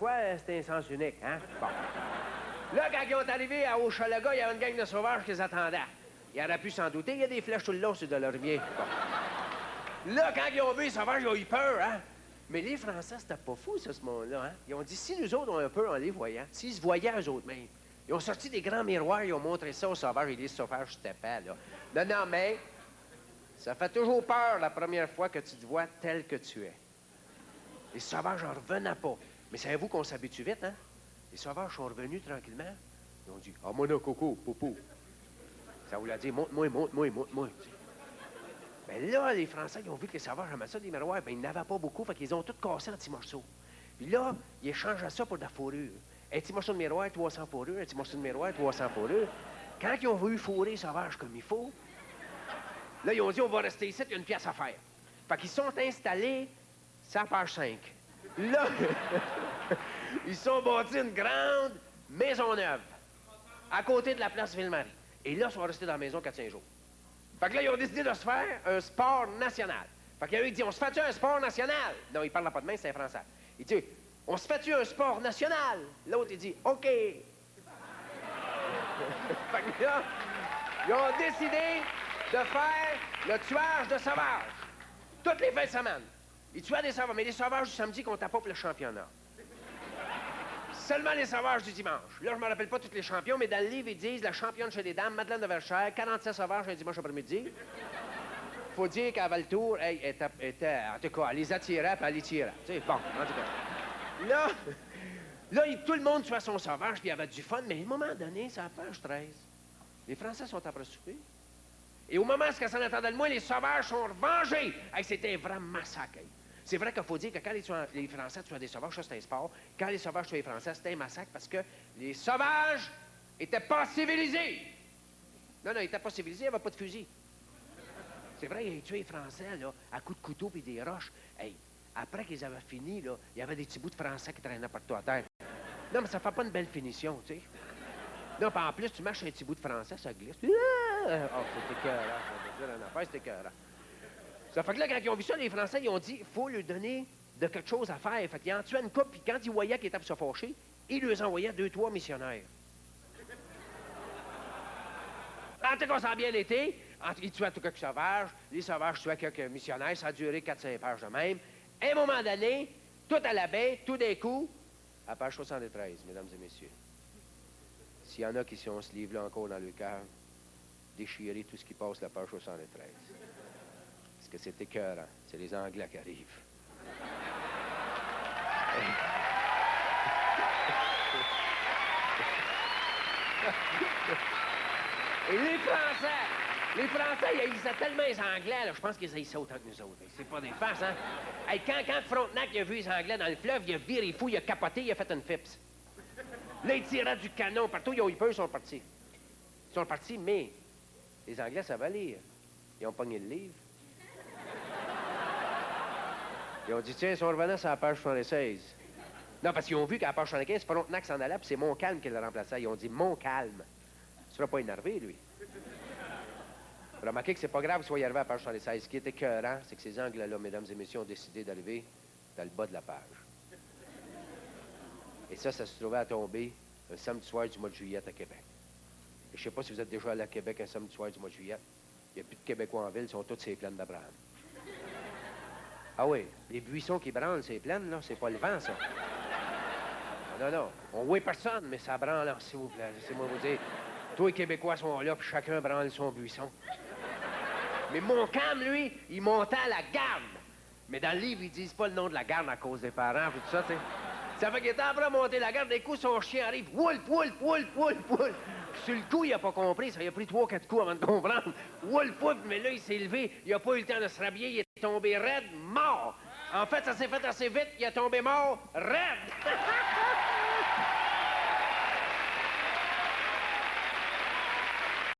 choix, c'était un sens unique, hein? Bon. Là, quand ils sont arrivés à Hochelaga, il y avait une gang de sauvages qui les attendait. Ils auraient pu s'en douter, il y a des flèches tout le long sur de l'ormier. Bon. Là, quand ils ont vu les sauvages, ils ont eu peur, hein? Mais les Français, c'était pas fou, ça, ce monde-là, hein? Ils ont dit, si nous autres, on a peur en les voyant, s'ils se voyaient eux autres mêmes, ils ont sorti des grands miroirs, ils ont montré ça aux sauvages, et les sauvages se tapaient, là. Non, non, mais ça fait toujours peur la première fois que tu te vois tel que tu es. Les sauvages n'en revenaient pas. Mais savez-vous qu'on s'habitue vite, hein? Les sauvages sont revenus tranquillement. Ils ont dit, « Ah, mon coco, popo. » Ça voulait dire, « Monte-moi, monte-moi, monte-moi. » Ben là, les Français, ils ont vu que les sauvages aimaient ça, des miroirs. Ben, ils n'avaient pas beaucoup, fait qu'ils ont tout cassé en petits morceaux. Puis là, ils échangeaient ça pour de la fourrure. Un petit morceau de miroir, 300 fourrures. Un petit morceau de miroir, 300 fourrures. Quand ils ont voulu fourrer les sauvages comme il faut, là, ils ont dit, on va rester ici, il y a une pièce à faire. Fait qu'ils sont installés, c'est à page 5. Là, ils sont bâtis une grande maison neuve, à côté de la place Ville-Marie. Et là, ils sont restés dans la maison 4-5 jours. Fait que là, ils ont décidé de se faire un sport national. Fait qu'il y a eu qui dit, on se fait-tu un sport national? Non, il parle pas de main, c'est un français. Il dit, on se fait-tu un sport national? L'autre, il dit, OK. Fait que là, ils ont décidé de faire le tuage de sauvages. Toutes les fins de semaine. Ils tuaient des sauvages, mais les sauvages du samedi comptaient pas pour le championnat. Seulement les sauvages du dimanche. Là, je ne me rappelle pas tous les champions, mais dans le livre, ils disent la championne chez les dames, Madeleine de Verchères, 47 sauvages un dimanche après-midi. Faut dire qu'à Valtour, elle était, en tout cas, elle les attirait, puis elle les tirait. Tu sais, bon, en tout cas. Là, tout le monde tuait son sauvage, puis il y avait du fun, mais à un moment donné, c'est à la page 13. Les Français sont après souper. Et au moment où ça s'en attendait le moins, les sauvages sont revengés. Hey, c'était un vrai massacre. Hey. C'est vrai qu'il faut dire que quand les Français tuaient des sauvages, ça c'était un sport. Quand les sauvages tuaient les Français, c'était un massacre parce que les sauvages n'étaient pas civilisés. Non, non, ils n'étaient pas civilisés, il n'y avait pas de fusil. C'est vrai, ils tuaient les Français là, à coups de couteau et des roches. Hey, après qu'ils avaient fini, là, il y avait des petits bouts de Français qui traînaient partout à terre. Non, mais ça fait pas une belle finition, tu sais. Non, puis en plus, tu marches un petit bout de Français, ça glisse. Oh, c'est écœurant, ça veut dire une affaire, c'est écœurant. Ça fait que là, quand ils ont vu ça, les Français, ils ont dit, il faut lui donner de quelque chose à faire. Fait qu'ils en tuaient une couple, puis quand ils voyaient qu'ils étaient pour se fâcher, ils leur envoyaient 2-3 missionnaires. En tout cas, ça a bien été. Ils tuaient tout quelques sauvages, les sauvages tuaient quelques missionnaires, ça a duré 4-5 pages de même. À un moment donné, tout à la baie, tout d'un coup, à page 73, mesdames et messieurs. S'il y en a qui sont ce livre-là encore dans le cœur, déchirez tout ce qui passe la page 73. Parce que c'est écœurant. C'est les Anglais qui arrivent. Et les Français, ils haïssaient tellement les Anglais, là, je pense qu'ils haïssaient autant que nous autres. C'est pas des farces, hein? Hey, quand Frontenac il a vu les Anglais dans le fleuve, il a viré fou, il a capoté, il a fait une fips. Là, ils tiraient du canon partout, ils ont eu peur, ils sont partis. Ils sont partis, mais les Anglais savaient lire. Ils ont pogné le livre. Ils ont dit, tiens, ils sont revenus sur la page 76. Non, parce qu'ils ont vu qu'à la page 75, Frontenac s'en allait, puis c'est Montcalm qui le remplaçait. Ils ont dit, Montcalm. Tu seras pas énervé, lui. Remarquez que c'est pas grave qu'il soit arrivé à la page 76. Ce qui est écœurant, c'est que ces Anglais-là, mesdames et messieurs, ont décidé d'arriver dans le bas de la page. Et ça se trouvait à tomber un samedi soir du mois de juillet à Québec. Et je sais pas si vous êtes déjà allé à Québec un samedi soir du mois de juillet. Il n'y a plus de Québécois en ville, ils sont tous ces plaines d'Abraham. Ah oui, les buissons qui branlent, ces plaines, là, c'est pas le vent, ça. Non, non, on voit personne, mais ça branle, là, s'il vous plaît. Laissez-moi vous dire, tous les Québécois sont là, puis chacun branle son buisson. Mais Montcalm, lui, il montait à la garde. Mais dans le livre, ils disent pas le nom de la garde à cause des parents, puis tout ça, tu sais. Ça fait qu'il était en train de monter la garde, d'un coup, son chien arrive, woulp, woulp, woulp, woulp, woulp. Sur le coup, il a pas compris, ça il a pris 3-4 coups avant de comprendre. Woulp, woulp, mais là, il s'est levé, il a pas eu le temps de se rhabiller, il est tombé raide, mort. En fait, ça s'est fait assez vite, il est tombé mort, raide.